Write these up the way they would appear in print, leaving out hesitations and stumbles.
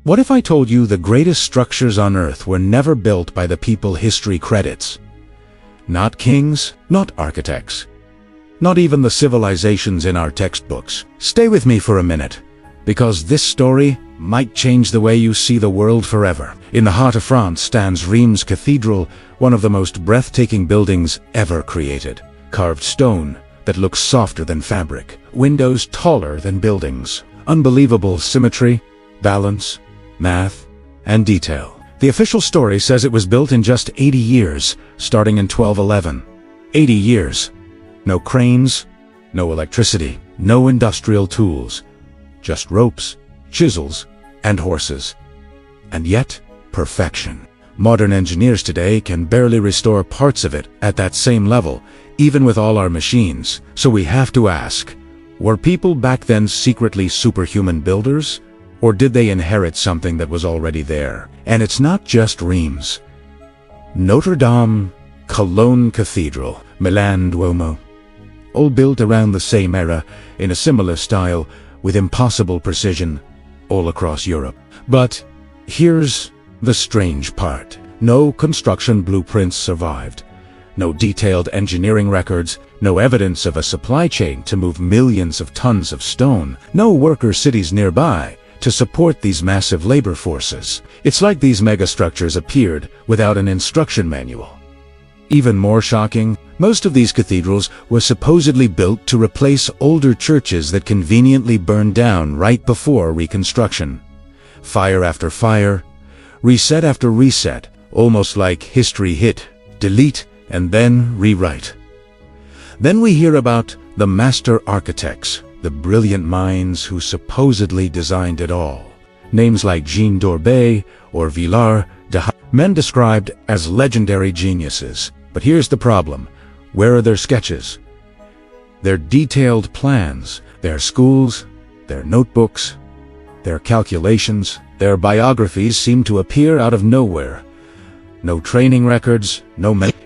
What if I told you the greatest structures on Earth were never built by the people history credits? Not kings, not architects, not even the civilizations in our textbooks. Stay with me for a minute, because this story might change the way you see the world forever. In the heart of France stands Reims Cathedral, one of the most breathtaking buildings ever created. Carved stone that looks softer than fabric, windows taller than buildings, unbelievable symmetry, balance, math, and detail. The official story says it was built in just 80 years, starting in 1211. 80 years. No cranes, no electricity, no industrial tools, just ropes, chisels, and horses. And yet, perfection. Modern engineers today can barely restore parts of it at that same level, even with all our machines. So we have to ask, were people back then secretly superhuman builders? Or did they inherit something that was already there? And it's not just Reims. Notre Dame, Cologne Cathedral, Milan Duomo, all built around the same era, in a similar style, with impossible precision, all across Europe. But here's the strange part. No construction blueprints survived. No detailed engineering records, no evidence of a supply chain to move millions of tons of stone, no worker cities nearby to support these massive labor forces. It's like these megastructures appeared without an instruction manual. Even more shocking, most of these cathedrals were supposedly built to replace older churches that conveniently burned down right before reconstruction. Fire after fire, reset after reset, almost like history hit, delete, and then rewrite. Then we hear about the master architects, the brilliant minds who supposedly designed it all. Names like Jean d'Orbay or Villard de Haas, men described as legendary geniuses. But here's the problem. Where are their sketches? Their detailed plans, their schools, their notebooks, their calculations, their biographies seem to appear out of nowhere. No training records,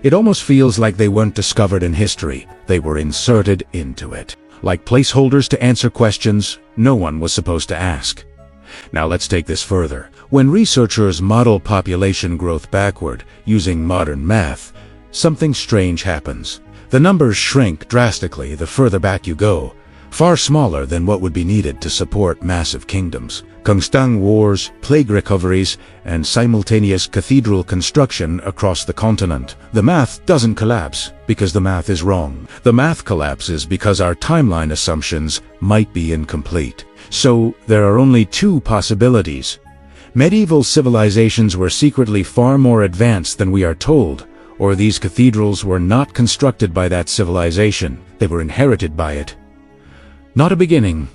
it almost feels like they weren't discovered in history. They were inserted into it. Like placeholders to answer questions no one was supposed to ask. Now let's take this further. When researchers model population growth backward using modern math, something strange happens. The numbers shrink drastically the further back you go, far smaller than what would be needed to support massive kingdoms. Constant wars, plague recoveries, and simultaneous cathedral construction across the continent. The math doesn't collapse because the math is wrong. The math collapses because our timeline assumptions might be incomplete. So there are only two possibilities. Medieval civilizations were secretly far more advanced than we are told, or these cathedrals were not constructed by that civilization. They were inherited by it. Not a beginning,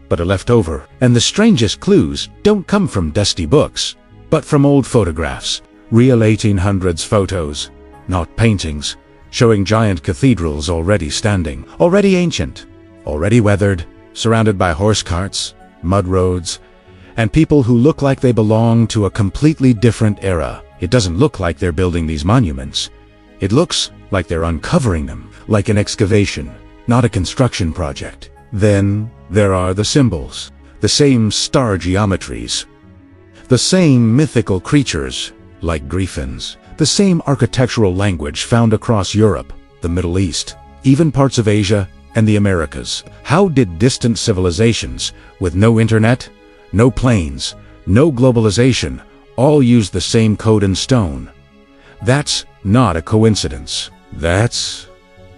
but a leftover. And the strangest clues don't come from dusty books, but from old photographs. Real 1800s photos, not paintings, showing giant cathedrals already standing, already ancient, already weathered, surrounded by horse carts, mud roads, and people who look like they belong to a completely different era. It doesn't look like they're building these monuments. It looks like they're uncovering them, like an excavation, not a construction project. Then there are the symbols, the same star geometries, the same mythical creatures, like griffins, the same architectural language found across Europe, the Middle East, even parts of Asia and the Americas. How did distant civilizations, with no internet, no planes, no globalization, all use the same code in stone? That's not a coincidence. That's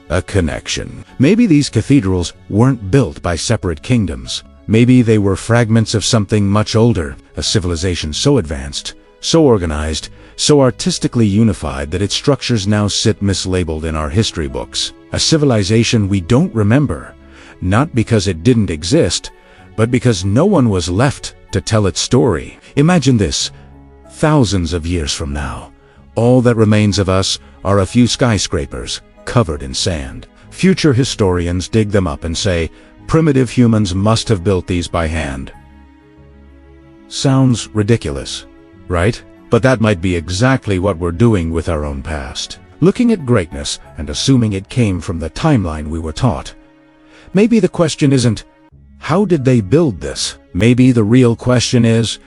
a connection. Maybe these cathedrals weren't built by separate kingdoms. Maybe they were fragments of something much older, a civilization so advanced, so organized, so artistically unified that its structures now sit mislabeled in our history books. A civilization we don't remember, not because it didn't exist, but because no one was left to tell its story. Imagine this, thousands of years from now, all that remains of us are a few skyscrapers covered in sand. Future historians dig them up and say, primitive humans must have built these by hand. Sounds ridiculous, right? But that might be exactly what we're doing with our own past. Looking at greatness and assuming it came from the timeline we were taught. Maybe the question isn't, how did they build this? Maybe the real question is,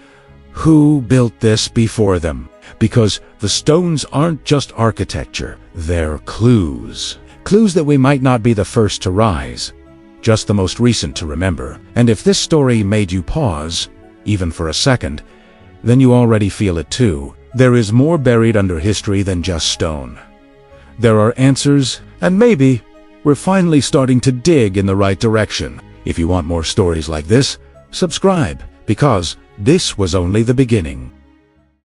Who built this before them? Because the stones aren't just architecture, they're clues. Clues that we might not be the first to rise, just the most recent to remember. And if this story made you pause, even for a second, then you already feel it too. There is more buried under history than just stone. There are answers, and maybe we're finally starting to dig in the right direction. If you want more stories like this, subscribe, because this was only the beginning.